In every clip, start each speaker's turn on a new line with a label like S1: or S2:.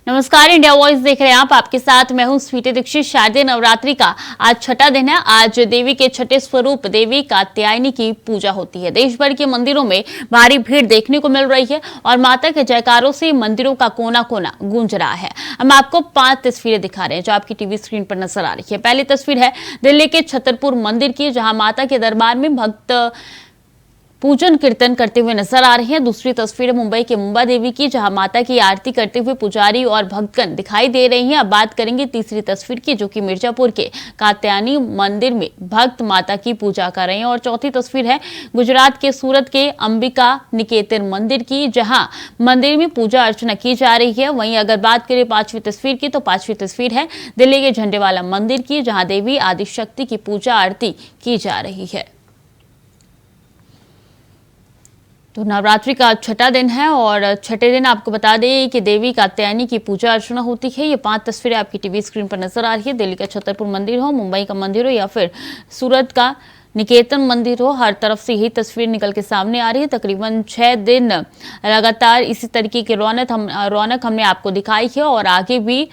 S1: नमस्कार, India voice देख रहे हैं आप। आपके साथ मैं हूं स्वीटी दीक्षित। शारदीय नवरात्रि का आज छठा दिन है। आज देवी के छठे स्वरूप देवी कात्यायनी की पूजा होती है। देश भर के मंदिरों में भारी भीड़ देखने को मिल रही है और माता के जयकारों से मंदिरों का कोना कोना गूंज रहा है। हम आपको 5 तस्वीरें दिखा रहे हैं जो आपकी टीवी स्क्रीन पर नजर आ रही है। पहली तस्वीर है दिल्ली के छतरपुर मंदिर की, जहां माता के दरबार में भक्त पूजन कीर्तन करते हुए नजर आ रहे हैं। दूसरी तस्वीर है मुंबई के मुंबा देवी की, जहां माता की आरती करते हुए पुजारी और भक्तगण दिखाई दे रही हैं। अब बात करेंगे तीसरी तस्वीर की, जो कि मिर्जापुर के कात्यायनी मंदिर में भक्त माता की पूजा कर रहे हैं। और चौथी तस्वीर है गुजरात के सूरत के अंबिका निकेतन मंदिर की, जहां मंदिर में पूजा अर्चना की जा रही है। वहीं अगर बात करें पांचवी तस्वीर की, तो पांचवी तस्वीर है दिल्ली के झंडेवाला मंदिर की, जहां देवी आदिशक्ति की पूजा आरती की जा रही है। तो नवरात्रि का छठा दिन है और छठे दिन आपको बता दें कि देवी कात्यायनी की पूजा अर्चना होती है। ये 5 तस्वीरें आपकी टीवी स्क्रीन पर नजर आ रही है। दिल्ली का छतरपुर मंदिर हो, मुंबई का मंदिर हो या फिर सूरत का निकेतन मंदिर हो, हर तरफ से यही तस्वीर निकल के सामने आ रही है। तकरीबन 6 दिन लगातार इसी तरीके की रौनक हमने आपको दिखाई है और आगे भी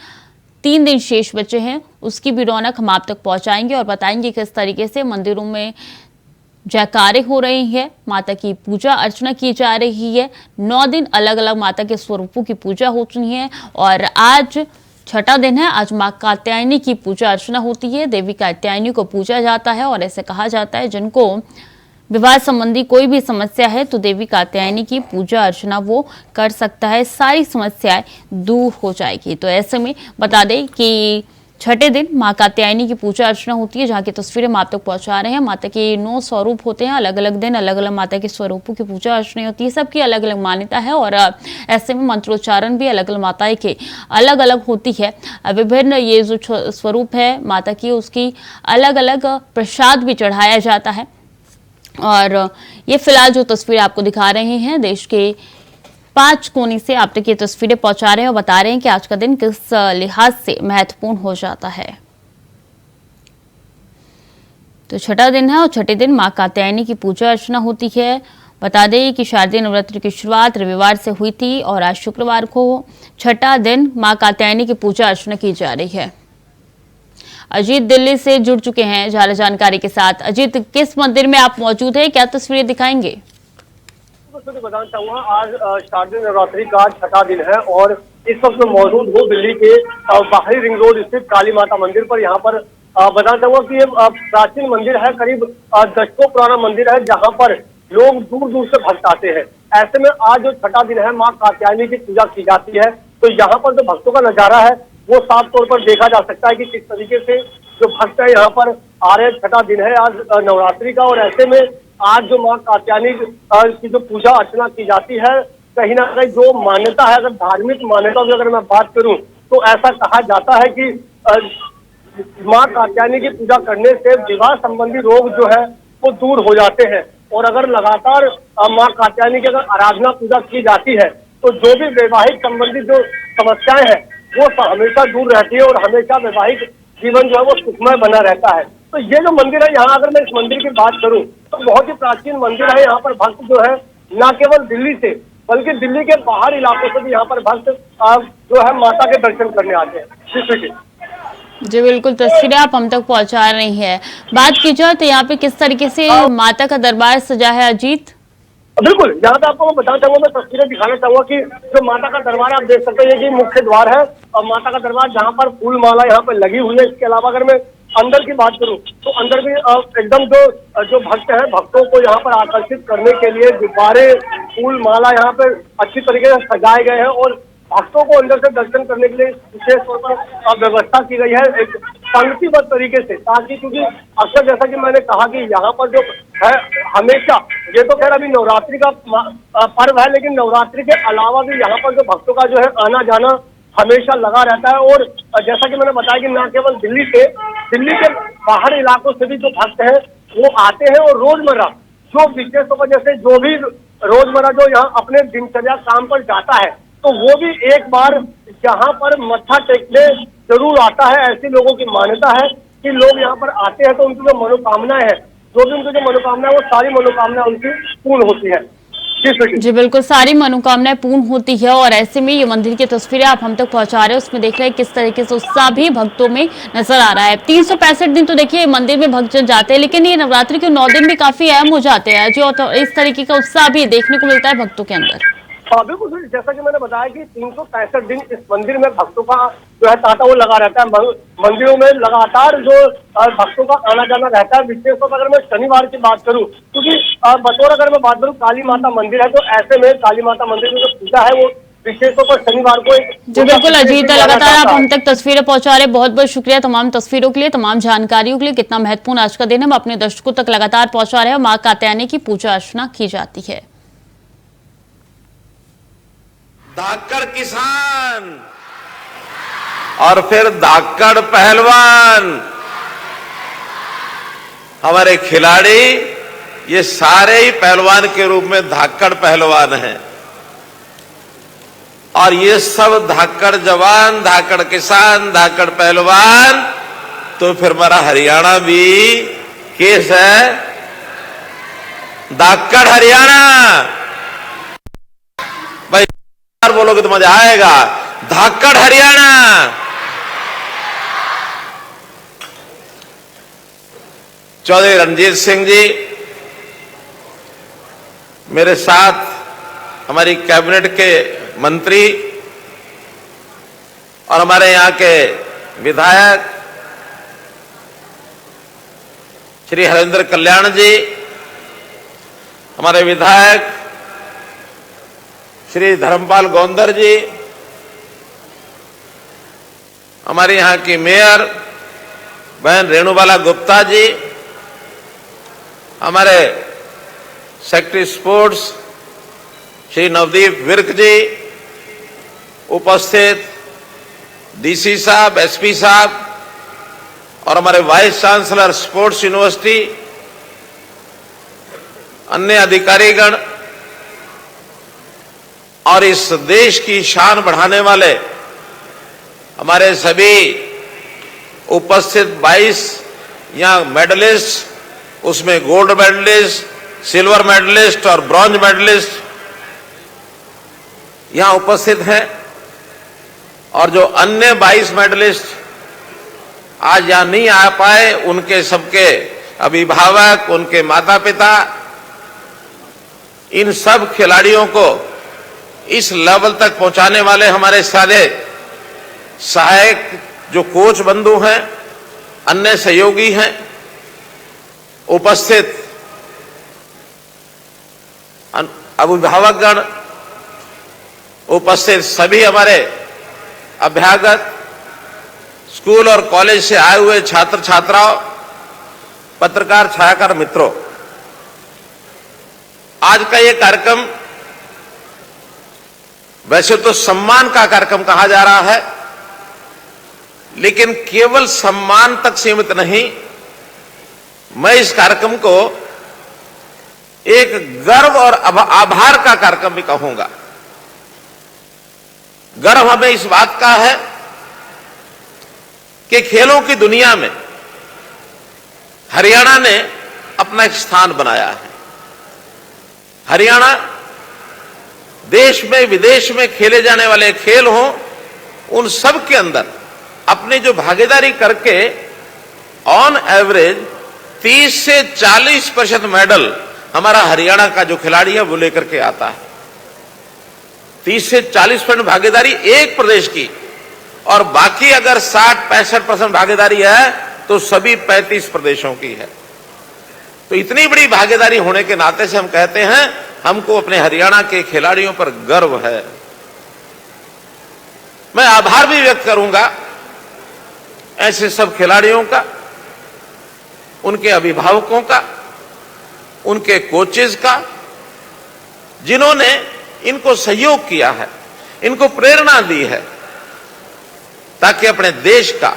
S1: 3 दिन शेष बचे हैं, उसकी भी रौनक हम आप तक पहुंचाएंगे और बताएंगे किस तरीके से मंदिरों में जयकारे हो रही है, माता की पूजा अर्चना की जा रही है। 9 दिन अलग अलग माता के स्वरूपों की पूजा होती है और आज छठा दिन है। आज मां कात्यायनी की पूजा अर्चना होती है। देवी कात्यायनी को पूजा जाता है और ऐसे कहा जाता है जिनको विवाह संबंधी कोई भी समस्या है तो देवी कात्यायनी की पूजा अर्चना वो कर सकता है, सारी समस्याएं दूर हो जाएगी। तो ऐसे में बता दें कि छठे दिन मां कात्यायनी की पूजा अर्चना होती है, जहां की तस्वीरें हम आप तक पहुंचा रहे हैं। माता के 9 स्वरूप होते हैं, अलग अलग दिन अलग अलग माता के स्वरूपों की पूजा अर्चना होती है। सबकी अलग अलग मान्यता है और ऐसे में मंत्रोच्चारण भी अलग अलग माताएं के अलग अलग होती है। विभिन्न ये जो स्वरूप है माता की, उसकी अलग अलग प्रसाद भी चढ़ाया जाता है। और ये फिलहाल जो तस्वीर आपको दिखा रहे हैं, देश के 5 कोने से आप तक ये तस्वीरें पहुंचा रहे हैं और बता रहे हैं कि आज का दिन किस लिहाज से महत्वपूर्ण हो जाता है। तो छठा दिन है और छठे दिन मां कात्यायनी की पूजा अर्चना होती है। बता दें कि शारदीय नवरात्रि की शुरुआत रविवार से हुई थी और आज शुक्रवार को छठा दिन मां कात्यायनी की पूजा अर्चना की जा रही है। अजीत दिल्ली से जुड़ चुके हैं ज्यादा जानकारी के साथ। अजीत, किस मंदिर में आप मौजूद हैं, क्या तस्वीरें दिखाएंगे?
S2: बताना चाहूंगा, आज शारदीय नवरात्रि का छठा दिन है और इस वक्त मैं मौजूद हूँ दिल्ली के बाहरी रिंग रोड स्थित काली माता मंदिर पर। यहाँ पर बताना चाहूंगा कि ये प्राचीन मंदिर है, करीब दशकों पुराना मंदिर है, जहाँ पर लोग दूर दूर से भक्त आते हैं। ऐसे में आज जो छठा दिन है, माँ कात्यायनी की पूजा की जाती है। तो यहाँ पर जो भक्तों का नजारा है वो साफ तौर पर देखा जा सकता है कि किस तरीके से जो भक्त है यहाँ पर आ रहे हैं। छठा दिन है आज नवरात्रि का और ऐसे में आज जो माँ कात्यायनी की जो पूजा अर्चना की जाती है, कहीं ना कहीं जो मान्यता है, अगर धार्मिक मान्यता की अगर मैं बात करूं तो ऐसा कहा जाता है कि माँ कात्यायनी की पूजा करने से विवाह संबंधी रोग जो है वो दूर हो जाते हैं। और अगर लगातार माँ कात्यायनी की अगर आराधना पूजा की जाती है तो जो भी वैवाहिक संबंधी जो समस्याएं हैं वो हमेशा दूर रहती है और हमेशा वैवाहिक जीवन जो है वो सुखमय बना रहता है। तो ये जो मंदिर है, यहाँ अगर मैं इस मंदिर की बात करूं तो बहुत ही प्राचीन मंदिर है। यहाँ पर भक्त जो है न केवल दिल्ली से बल्कि दिल्ली के बाहर इलाकों से भी यहाँ पर भक्त जो है माता के दर्शन करने आते हैं।
S1: जी बिल्कुल, तस्वीरें आप हम तक पहुंचा रही हैं। बात की जाए तो यहाँ पे किस तरीके से माता का दरबार सजा है अजीत?
S2: बिल्कुल, यहाँ पे आपको मैं बताना चाहूंगा, मैं तस्वीरें दिखाना चाहूंगा कि जो माता का दरबार आप देख सकते हैं, ये मुख्य द्वार है और माता का दरबार जहाँ पर फूल माला यहाँ पे लगी हुई है। इसके अलावा अगर मैं अंदर की बात करूं तो अंदर भी एकदम जो भक्त हैं, भक्तों को यहाँ पर आकर्षित करने के लिए गुब्बारे, फूल माला यहाँ पे अच्छी तरीके से सजाए गए हैं और भक्तों को अंदर से दर्शन करने के लिए विशेष तौर पर व्यवस्था की गई है एक पंक्तिबद्ध तरीके से, ताकि क्योंकि अक्सर जैसा कि मैंने कहा कि यहाँ पर जो है हमेशा, ये तो खैर अभी नवरात्रि का पर्व है, लेकिन नवरात्रि के अलावा भी यहाँ पर जो भक्तों का जो है आना जाना हमेशा लगा रहता है। और जैसा कि मैंने बताया कि न केवल दिल्ली से, दिल्ली के बाहर इलाकों से भी जो भक्त हैं वो आते हैं और रोजमर्रा जो विशेष तौर पर जैसे जो भी रोजमर्रा जो यहाँ अपने दिनचर्या काम पर जाता है तो वो भी एक बार यहाँ पर मत्था टेकने जरूर आता है। ऐसे लोगों की मान्यता है कि लोग यहाँ पर आते हैं तो उनकी जो मनोकामनाएं हैं, जो भी उनकी जो मनोकामना है वो सारी मनोकामना उनकी पूर्ण होती है।
S1: जी बिल्कुल, सारी मनोकामनाएं पूर्ण होती है और ऐसे में ये मंदिर की तस्वीरें आप हम तक पहुंचा रहे हैं, उसमें देख रहे हैं किस तरीके से उत्साह भी भक्तों में नजर आ रहा है। 365 दिन तो देखिए मंदिर में भक्तजन जाते हैं, लेकिन ये नवरात्रि के 9 दिन भी काफी अहम हो जाते हैं जो, तो इस तरीके का उत्साह भी देखने को मिलता है भक्तों के अंदर।
S2: हाँ बिल्कुल सर, जैसा कि मैंने बताया कि 365 दिन इस मंदिर में भक्तों का जो है तांता वो लगा रहता है। मंदिरों में लगातार जो भक्तों का आना जाना रहता है। विशेष तौर पर अगर मैं शनिवार की बात करूं, क्योंकि बतौर अगर मैं बात करूं काली माता मंदिर है, तो ऐसे में काली माता मंदिर में जो पूजा है वो विशेष तौर पर शनिवार को
S1: जी बिल्कुल अजीत, लगातार आप हम तक तस्वीरें पहुंचा रहे हैं, बहुत बहुत शुक्रिया तमाम तस्वीरों के लिए, तमाम जानकारियों के लिए। कितना महत्वपूर्ण आज का दिन हम अपने दर्शकों तक लगातार पहुंचा रहे हैं। मां कात्यायनी की पूजा अर्चना की जाती है।
S3: धाकड़ किसान और फिर धाकड़ पहलवान, हमारे खिलाड़ी ये सारे ही पहलवान के रूप में धाकड़ पहलवान हैं। और ये सब धाकड़ जवान, धाकड़ किसान, धाकड़ पहलवान, तो फिर हमारा हरियाणा भी केस है धाकड़ हरियाणा। भाई बोलोगे तो मजा आएगा। धाकड़ हरियाणा। चौधरी रणजीत सिंह जी मेरे साथ, हमारी कैबिनेट के मंत्री और हमारे यहां के विधायक श्री हरेंद्र कल्याण जी, हमारे विधायक श्री धर्मपाल गोंदर जी, हमारे यहां की मेयर बहन रेणुबाला गुप्ता जी, हमारे सेक्रेटरी स्पोर्ट्स श्री नवदीप विर्क जी, उपस्थित डीसी साहब, एसपी साहब और हमारे वाइस चांसलर स्पोर्ट्स यूनिवर्सिटी, अन्य अधिकारीगण और इस देश की शान बढ़ाने वाले हमारे सभी उपस्थित 22 यहां मेडलिस्ट, उसमें गोल्ड मेडलिस्ट, सिल्वर मेडलिस्ट और ब्रॉन्ज मेडलिस्ट यहां उपस्थित हैं। और जो अन्य 22 मेडलिस्ट आज यहां नहीं आ पाए, उनके सबके अभिभावक, उनके माता पिता, इन सब खिलाड़ियों को इस लेवल तक पहुंचाने वाले हमारे सारे सहायक जो कोच बंधु हैं, अन्य सहयोगी हैं, उपस्थित अभिभावकगण, उपस्थित सभी हमारे अभ्यागत, स्कूल और कॉलेज से आए हुए छात्र छात्राओं, पत्रकार छायाकार मित्रों, आज का ये कार्यक्रम वैसे तो सम्मान का कार्यक्रम कहा जा रहा है, लेकिन केवल सम्मान तक सीमित नहीं, मैं इस कार्यक्रम को एक गर्व और आभार का कार्यक्रम भी कहूंगा। गर्व हमें इस बात का है कि खेलों की दुनिया में हरियाणा ने अपना एक स्थान बनाया है। हरियाणा देश में विदेश में खेले जाने वाले खेल हों, उन सब के अंदर अपनी जो भागीदारी करके ऑन एवरेज 30 से 40% मेडल हमारा हरियाणा का जो खिलाड़ी है वो लेकर के आता है। 30 से 40% भागीदारी एक प्रदेश की, और बाकी अगर 60-65% भागीदारी है तो सभी 35 प्रदेशों की है। तो इतनी बड़ी भागीदारी होने के नाते से हम कहते हैं हमको अपने हरियाणा के खिलाड़ियों पर गर्व है। मैं आभार भी व्यक्त करूंगा ऐसे सब खिलाड़ियों का, उनके अभिभावकों का, उनके कोचेज का, जिन्होंने इनको सहयोग किया है, इनको प्रेरणा दी है, ताकि अपने देश का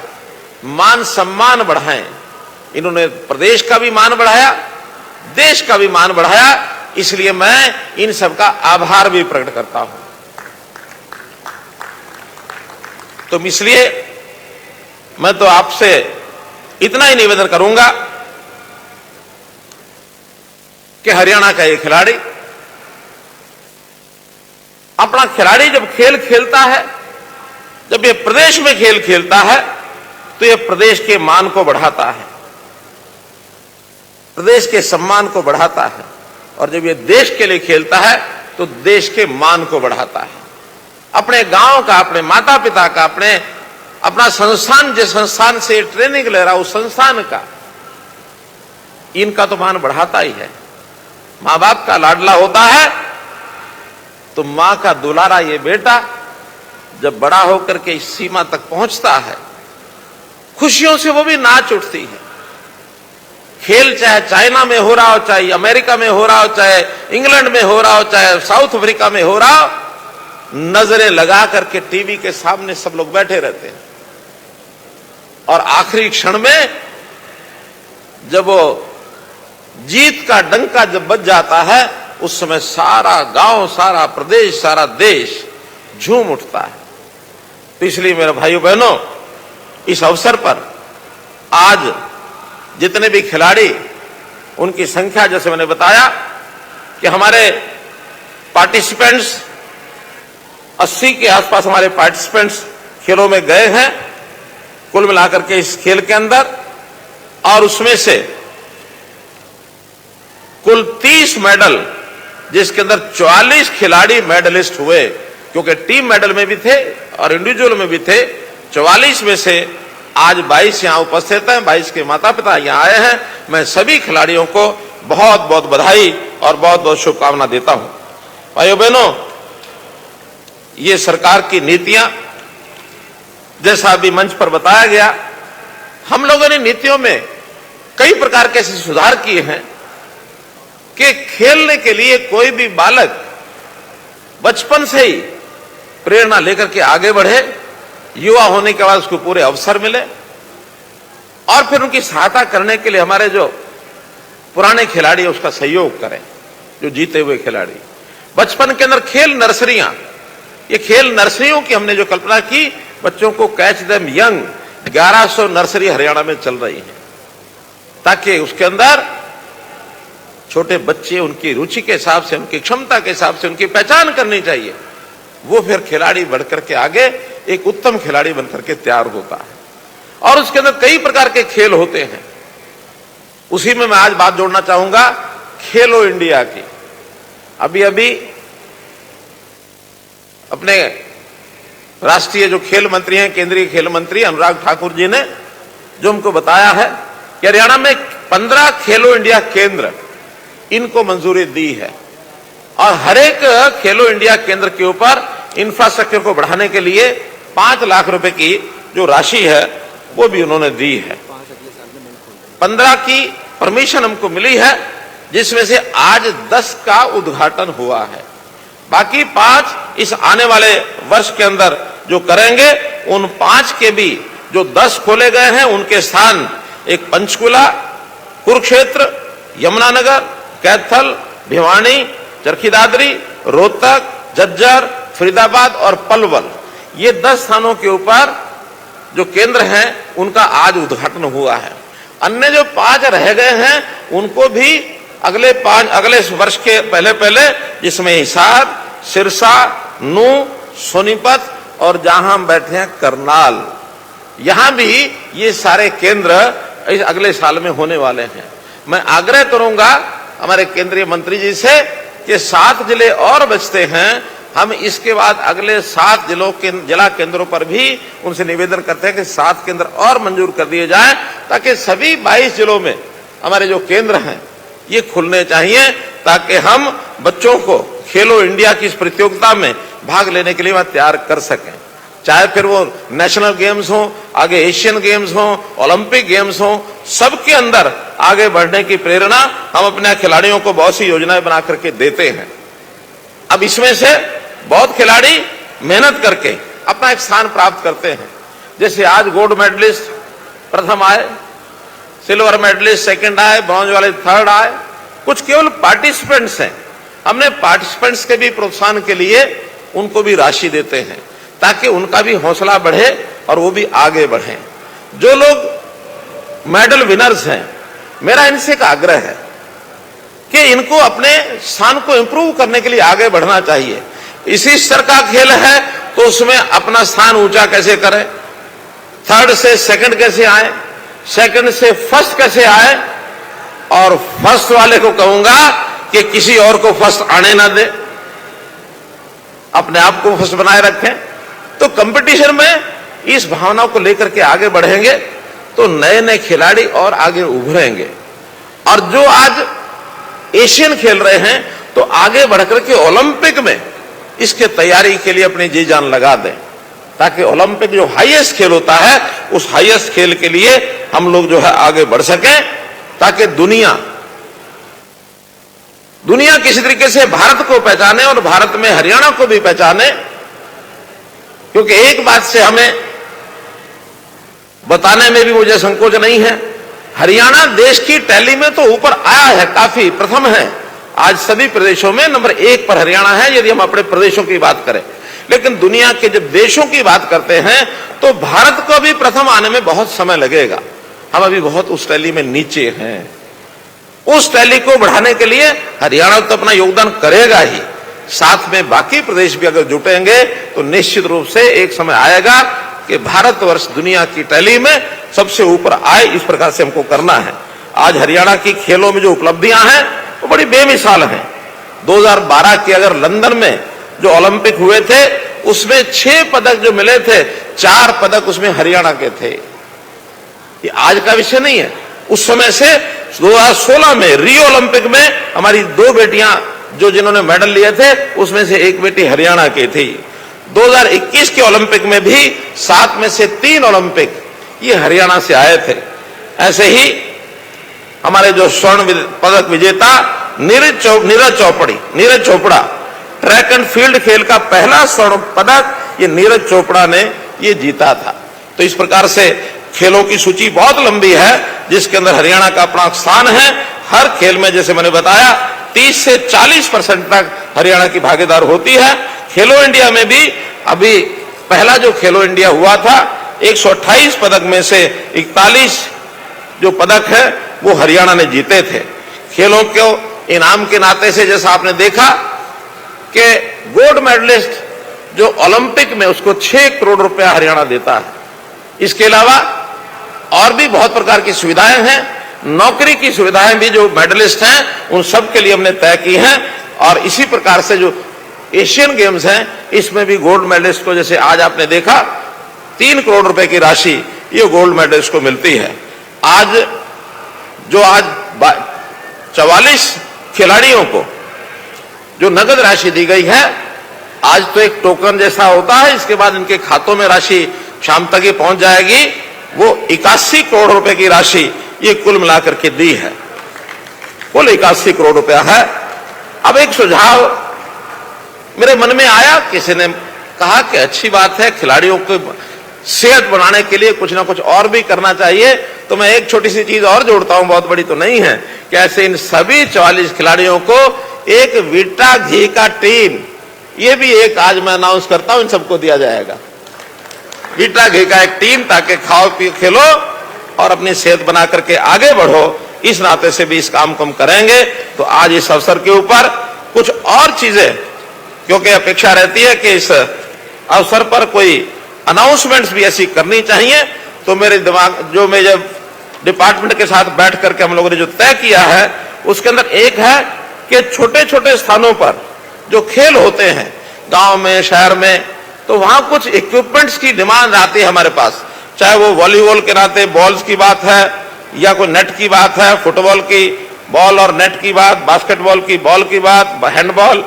S3: मान सम्मान बढ़ाएं। इन्होंने प्रदेश का भी मान बढ़ाया, देश का भी मान बढ़ाया, इसलिए मैं इन सब का आभार भी प्रकट करता हूं। तो इसलिए मैं तो आपसे इतना ही निवेदन करूंगा कि हरियाणा का ये खिलाड़ी अपना खिलाड़ी जब खेल खेलता है, जब ये प्रदेश में खेल खेलता है, तो ये प्रदेश के मान को बढ़ाता है, प्रदेश के सम्मान को बढ़ाता है, और जब ये देश के लिए खेलता है तो देश के मान को बढ़ाता है। अपने गांव का, अपने माता पिता का, अपना संस्थान, जिस संस्थान से ट्रेनिंग ले रहा उस संस्थान का, इनका तो मान बढ़ाता ही है। मां बाप का लाडला होता है तो मां का दुलारा ये बेटा जब बड़ा होकर के इस सीमा तक पहुंचता है, खुशियों से वो भी नाच उठती है। खेल चाहे चाइना में हो रहा हो, चाहे अमेरिका में हो रहा हो, चाहे इंग्लैंड में हो रहा हो, चाहे साउथ अफ्रीका में हो रहा हो, नजरें लगा करके टीवी के सामने सब लोग बैठे रहते हैं। और आखिरी क्षण में जब वो जीत का डंका जब बज जाता है, उस समय सारा गांव, सारा प्रदेश, सारा देश झूम उठता है। तो इसलिए मेरे भाइयों बहनों, इस अवसर पर आज जितने भी खिलाड़ी, उनकी संख्या जैसे मैंने बताया कि हमारे पार्टिसिपेंट्स 80 के आसपास हमारे पार्टिसिपेंट्स खेलों में गए हैं कुल मिलाकर के इस खेल के अंदर, और उसमें से कुल 30 मेडल, जिसके अंदर 44 खिलाड़ी मेडलिस्ट हुए, क्योंकि टीम मेडल में भी थे और इंडिविजुअल में भी थे। 44 में से आज 22 यहां उपस्थित हैं, 22 के माता पिता यहां आए हैं। मैं सभी खिलाड़ियों को बहुत बहुत बधाई और बहुत बहुत शुभकामना देता हूं। भाइयों बहनों, ये सरकार की नीतियां, जैसा अभी मंच पर बताया गया, हम लोगों ने नीतियों में कई प्रकार के ऐसे सुधार किए हैं कि खेलने के लिए कोई भी बालक बचपन से ही प्रेरणा लेकर के आगे बढ़े, युवा होने के बाद उसको पूरे अवसर मिले, और फिर उनकी सहायता करने के लिए हमारे जो पुराने खिलाड़ी उसका सहयोग करें, जो जीते हुए खिलाड़ी। बचपन के अंदर खेल नर्सरियां, ये खेल नर्सरियों की हमने जो कल्पना की, बच्चों को catch them young, 1100 nursery Haryana में चल रही है, ताकि उसके अंदर छोटे बच्चे उनकी रुचि के हिसाब से, उनकी क्षमता के हिसाब से उनकी पहचान करनी चाहिए। वो फिर खिलाड़ी बढ़कर के आगे एक उत्तम खिलाड़ी बनकर के तैयार होता है। और उसके अंदर कई प्रकार के खेल होते हैं। उसी में मैं आज बात जोड़ना चाहूंगा खेलो इंडिया की। अभी अभी अपने राष्ट्रीय जो खेल मंत्री हैं, केंद्रीय खेल मंत्री अनुराग ठाकुर जी ने जो हमको बताया है कि हरियाणा में 15 खेलो इंडिया केंद्र, इनको मंजूरी दी है, और हर एक खेलो इंडिया केंद्र के ऊपर इंफ्रास्ट्रक्चर को बढ़ाने के लिए 5 लाख रुपए की जो राशि है वो भी उन्होंने दी है। 15 की परमिशन हमको मिली है, जिसमें से आज 10 का उद्घाटन हुआ है। बाकी 5 इस आने वाले वर्ष के अंदर जो करेंगे, उन 5 के भी जो 10 खोले गए हैं, उनके स्थान एक पंचकुला, कुरुक्षेत्र, यमुनानगर, कैथल, भिवानी, चरखी दादरी, रोहतक, झज्जर, फरीदाबाद और पलवल, ये 10 स्थानों के ऊपर जो केंद्र हैं उनका आज उद्घाटन हुआ है। अन्य जो 5 रह गए हैं उनको भी अगले वर्ष के पहले, जिसमें हिसार, सिरसा, नूंह, सोनीपत और जहां हम बैठे हैं करनाल, यहां भी ये सारे केंद्र इस अगले साल में होने वाले हैं। मैं आग्रह करूंगा हमारे केंद्रीय मंत्री जी से कि 7 जिले और बचते हैं, हम इसके बाद अगले 7 जिला केंद्रों पर भी उनसे निवेदन करते हैं कि 7 केंद्र और मंजूर कर दिए जाएं, ताकि सभी 22 जिलों में हमारे जो केंद्र हैं ये खुलने चाहिए, ताकि हम बच्चों को खेलो इंडिया की इस प्रतियोगिता में भाग लेने के लिए वह तैयार कर सकें। चाहे फिर वो नेशनल गेम्स हो, आगे एशियन गेम्स हो, ओलंपिक गेम्स हो, सबके अंदर आगे बढ़ने की प्रेरणा हम अपने खिलाड़ियों को बहुत सी योजनाएं बना करके देते हैं। अब इसमें से बहुत खिलाड़ी मेहनत करके अपना एक स्थान प्राप्त करते हैं। जैसे आज गोल्ड मेडलिस्ट प्रथम आए, सिल्वर मेडलिस्ट सेकंड आए, ब्रॉन्ज वाले थर्ड आए। कुछ केवल पार्टिसिपेंट्स हैं, हमने पार्टिसिपेंट्स के भी प्रोत्साहन के लिए उनको भी राशि देते हैं, ताकि उनका भी हौसला बढ़े और वो भी आगे बढ़े। जो लोग मेडल विनर्स हैं, मेरा इनसे एक आग्रह है कि इनको अपने स्थान को इंप्रूव करने के लिए आगे बढ़ना चाहिए। इसी स्तर का खेल है तो उसमें अपना स्थान ऊंचा कैसे करें, थर्ड से सेकंड कैसे आए, सेकंड से फर्स्ट कैसे आए, और फर्स्ट वाले को कहूंगा कि किसी और को फर्स्ट आने ना दे, अपने आप को फर्स्ट बनाए रखें। तो कंपटीशन में इस भावना को लेकर के आगे बढ़ेंगे तो नए नए खिलाड़ी और आगे उभरेंगे। और जो आज एशियन खेल रहे हैं तो आगे बढ़कर के ओलंपिक में इसके तैयारी के लिए अपनी जी जान लगा दें, ताकि ओलंपिक जो हाईएस्ट खेल होता है उस हाईएस्ट खेल के लिए हम लोग जो है आगे बढ़ सकें, ताकि दुनिया किसी तरीके से भारत को पहचाने और भारत में हरियाणा को भी पहचाने। क्योंकि एक बात से हमें बताने में भी मुझे संकोच नहीं है, हरियाणा देश की टैली में तो ऊपर आया है, काफी प्रथम है। आज सभी प्रदेशों में नंबर 1 पर हरियाणा है यदि हम अपने प्रदेशों की बात करें। लेकिन दुनिया के जब देशों की बात करते हैं तो भारत को भी प्रथम आने में बहुत समय लगेगा। हम अभी बहुत उस टैली में नीचे हैं। उस टैली को बढ़ाने के लिए हरियाणा तो अपना योगदान करेगा ही, साथ में बाकी प्रदेश भी अगर जुटेंगे तो निश्चित रूप से एक समय आएगा कि भारतवर्ष दुनिया की टैली में सबसे ऊपर आए। इस प्रकार से हमको करना है। आज हरियाणा की खेलों में जो उपलब्धियां हैं वो बड़ी बेमिसाल हैं। 2012 के अगर लंदन में जो ओलंपिक हुए थे उसमें 6 पदक जो मिले थे, 4 पदक उसमें हरियाणा के थे। ये आज का विषय नहीं है। उस समय से 2016 में रियो ओलंपिक में हमारी 2 बेटियां जो जिन्होंने मेडल लिए थे उसमें से एक बेटी हरियाणा की थी। 2021 के ओलंपिक में भी 7 में से 3 ओलंपिक ये हरियाणा से आए थे। ऐसे ही हमारे जो स्वर्ण पदक विजेता Neeraj Chopra track and field खेल का पहला स्वर्ण पदक ये नीरज चोपड़ा ने ये जीता था। तो इस प्रकार से खेलों की सूची बहुत लंबी है जिसके अंदर हरियाणा का अपना स्थान है। हर खेल में जैसे मैंने बताया 30 से 40% तक हरियाणा की भागीदार होती है। खेलो इंडिया में भी अभी पहला जो खेलो इंडिया हुआ था 128 पदक में से 41 जो पदक है वो हरियाणा ने जीते थे। खेलों को इनाम के नाते से जैसा आपने देखा कि गोल्ड मेडलिस्ट जो ओलंपिक में उसको 6 करोड़ रुपया हरियाणा देता है। इसके अलावा और भी बहुत प्रकार की सुविधाएं हैं। नौकरी की सुविधाएं भी जो मेडलिस्ट हैं उन सब के लिए हमने तय की हैं। और इसी प्रकार से जो एशियन गेम्स हैं इसमें भी गोल्ड मेडलिस्ट को जैसे आज आपने देखा 3 करोड़ रुपए की राशि ये गोल्ड मेडलिस्ट को मिलती है। आज 44 खिलाड़ियों को जो नगद राशि दी गई है, आज तो एक टोकन जैसा होता है, इसके बाद इनके खातों में राशि शाम तक ही पहुंच जाएगी। वो 81 करोड़ रुपए की राशि ये कुल मिलाकर के दी है, कुल 81 करोड़ रुपया है। अब एक सुझाव मेरे मन में आया, किसी ने कहा कि अच्छी बात है खिलाड़ियों को सेहत बनाने के लिए कुछ ना कुछ और भी करना चाहिए। तो मैं एक छोटी सी चीज और जोड़ता हूं, बहुत बड़ी तो नहीं है, कि ऐसे इन सभी 44 खिलाड़ियों को एक वीटा घी का टीन, ये भी एक आज मैं अनाउंस करता हूं, इन सबको दिया जाएगा। वीटा घी का एक टीन, ताकि खाओ पियो खेलो और अपनी सेहत बना करके आगे बढ़ो। इस नाते से भी इस काम को हम करेंगे। तो आज इस अवसर के ऊपर कुछ और चीजें, क्योंकि अपेक्षा रहती है कि इस अवसर पर कोई अनाउंसमेंट्स भी ऐसी करनी चाहिए, तो मेरे दिमाग जो मैं जब डिपार्टमेंट के साथ बैठ करके हम लोगों ने जो तय किया है उसके अंदर एक है कि छोटे छोटे स्थानों पर जो खेल होते हैं गांव में शहर में, तो वहां कुछ इक्विपमेंट्स की डिमांड आती है हमारे पास, चाहे वो वॉलीबॉल के नाते बॉल्स की बात है या कोई नेट की बात है, फुटबॉल की बॉल और नेट की बात, बास्केटबॉल की बॉल की बात, handball,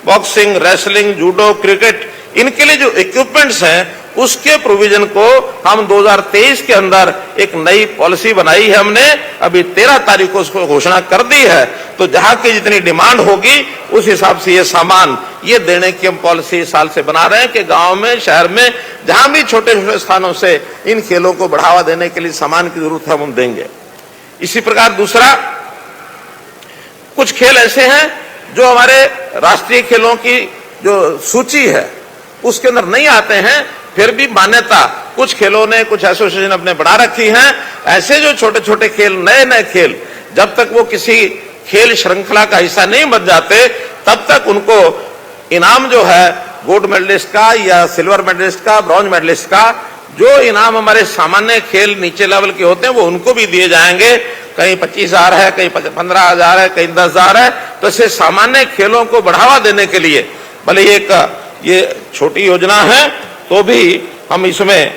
S3: boxing, wrestling, judo, cricket, इनके लिए जो इक्विपमेंट्स हैं उसके प्रोविजन को हम 2023 के अंदर एक नई पॉलिसी बनाई है हमने। अभी 13 तारीख को उसको घोषणा कर दी है। तो जहां की जितनी डिमांड होगी उस हिसाब से ये सामान ये देने की हम पॉलिसी इस साल से बना रहे हैं कि गांव में शहर में जहां भी छोटे छोटे स्थानों से इन खेलों को बढ़ावा देने के लिए सामान की जरूरत है हम देंगे। इसी प्रकार दूसरा, कुछ खेल ऐसे हैं जो हमारे राष्ट्रीय खेलों की जो सूची है उसके अंदर नहीं आते हैं, फिर भी मान्यता कुछ खेलों ने, कुछ एसोसिएशन अपने बढ़ा रखी हैं। ऐसे जो छोटे छोटे खेल, नए नए खेल, जब तक वो किसी खेल श्रृंखला का हिस्सा नहीं बन जाते तब तक उनको इनाम जो है गोल्ड मेडलिस्ट का या सिल्वर मेडलिस्ट का, ब्रॉन्ज मेडलिस्ट का, जो इनाम हमारे सामान्य खेल नीचे लेवल के होते हैं वो उनको भी दिए जाएंगे। कहीं 25,000 है, कहीं 15,000 है, कहीं 10,000 है। तो ऐसे सामान्य खेलों को बढ़ावा देने के लिए भले ये छोटी योजना है तो भी हम इसमें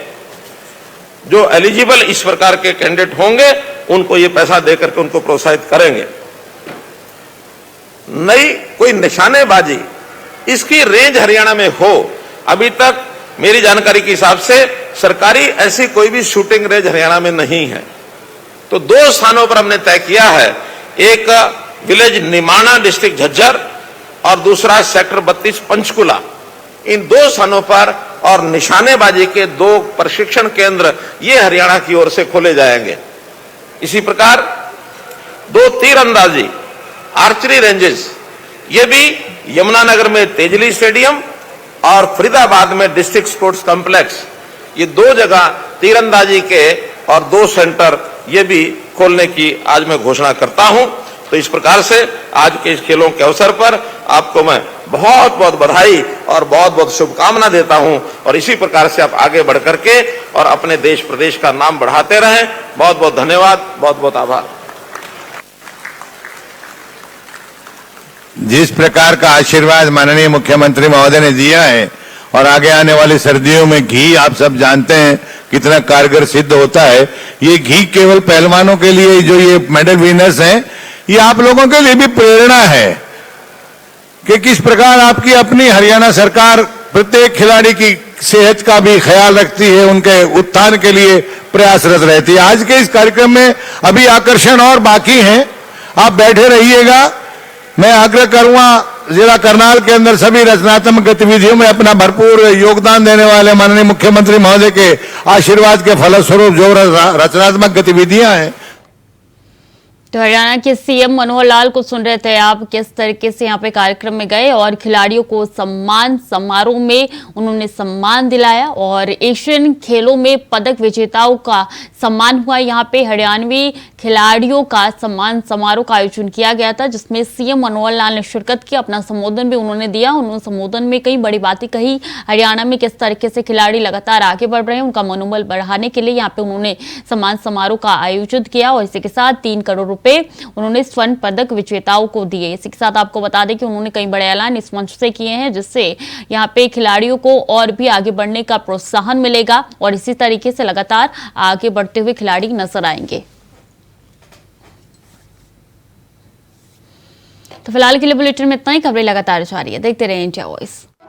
S3: जो एलिजिबल इस प्रकार के कैंडिडेट होंगे उनको ये पैसा देकर के उनको प्रोत्साहित करेंगे। नई कोई निशानेबाजी इसकी रेंज हरियाणा में हो, अभी तक मेरी जानकारी के हिसाब से सरकारी ऐसी कोई भी शूटिंग रेंज हरियाणा में नहीं है। तो 2 स्थानों पर हमने तय किया है, एक विलेज निमाणा डिस्ट्रिक्ट झज्जर और दूसरा सेक्टर 32 पंचकुला। इन 2 स्थानों पर और निशानेबाजी के 2 प्रशिक्षण केंद्र ये हरियाणा की ओर से खोले जाएंगे। इसी प्रकार 2 तीरंदाजी आर्चरी रेंजेस, ये भी यमुनानगर में तेजली स्टेडियम और फरीदाबाद में डिस्ट्रिक्ट स्पोर्ट्स कॉम्प्लेक्स, ये 2 जगह तीरंदाजी के और 2 सेंटर ये भी खोलने की आज मैं घोषणा करता हूं। तो इस प्रकार से आज के इस खेलों के अवसर पर आपको मैं बहुत बहुत बधाई और बहुत बहुत शुभकामना देता हूं और इसी प्रकार से आप आगे बढ़ करके और अपने देश प्रदेश का नाम बढ़ाते रहें। बहुत बहुत धन्यवाद, बहुत बहुत आभार।
S4: जिस प्रकार का आशीर्वाद माननीय मुख्यमंत्री महोदय ने दिया है और आगे आने वाली सर्दियों में घी आप सब जानते हैं कितना कारगर सिद्ध होता है। ये घी केवल पहलवानों के लिए, जो ये मेडल विनर्स हैं, ये आप लोगों के लिए भी प्रेरणा है कि किस प्रकार आपकी अपनी हरियाणा सरकार प्रत्येक खिलाड़ी की सेहत का भी ख्याल रखती है, उनके उत्थान के लिए प्रयासरत रहती है। आज के इस कार्यक्रम में अभी आकर्षण और बाकी हैं, आप बैठे रहिएगा। मैं आग्रह करूंगा जिला करनाल के अंदर सभी रचनात्मक गतिविधियों में अपना भरपूर योगदान देने वाले माननीय मुख्यमंत्री महोदय के आशीर्वाद के फलस्वरूप जो रचनात्मक गतिविधियां हैं।
S1: तो हरियाणा के सीएम मनोहर लाल को सुन रहे थे आप, किस तरीके से यहाँ पे कार्यक्रम में गए और खिलाड़ियों को सम्मान समारोह में उन्होंने सम्मान दिलाया और एशियन खेलों में पदक विजेताओं का सम्मान हुआ। यहाँ पे हरियाणवी खिलाड़ियों का सम्मान समारोह का आयोजन किया गया था, जिसमें सीएम मनोहर लाल ने शिरकत की, अपना संबोधन भी उन्होंने दिया। उन्होंने संबोधन में कई बड़ी बातें कही, हरियाणा में किस तरीके से खिलाड़ी लगातार आगे बढ़ रहे हैं, उनका मनोबल बढ़ाने के लिए यहाँ पे उन्होंने सम्मान समारोह का आयोजित किया और इसी के साथ 3 करोड़ रुपए उन्होंने स्वर्ण पदक विजेताओं को दिए। इसी के साथ आपको बता दें कि उन्होंने कई बड़े ऐलान इस मंच से किए हैं, जिससे यहाँ पे खिलाड़ियों को और भी आगे बढ़ने का प्रोत्साहन मिलेगा और इसी तरीके से लगातार आगे बढ़ते हुए खिलाड़ी नजर आएंगे। तो फिलहाल के लिए बुलेटिन में इतना ही। खबरें लगातार जारी है, देखते रहिए इंडिया वॉइस।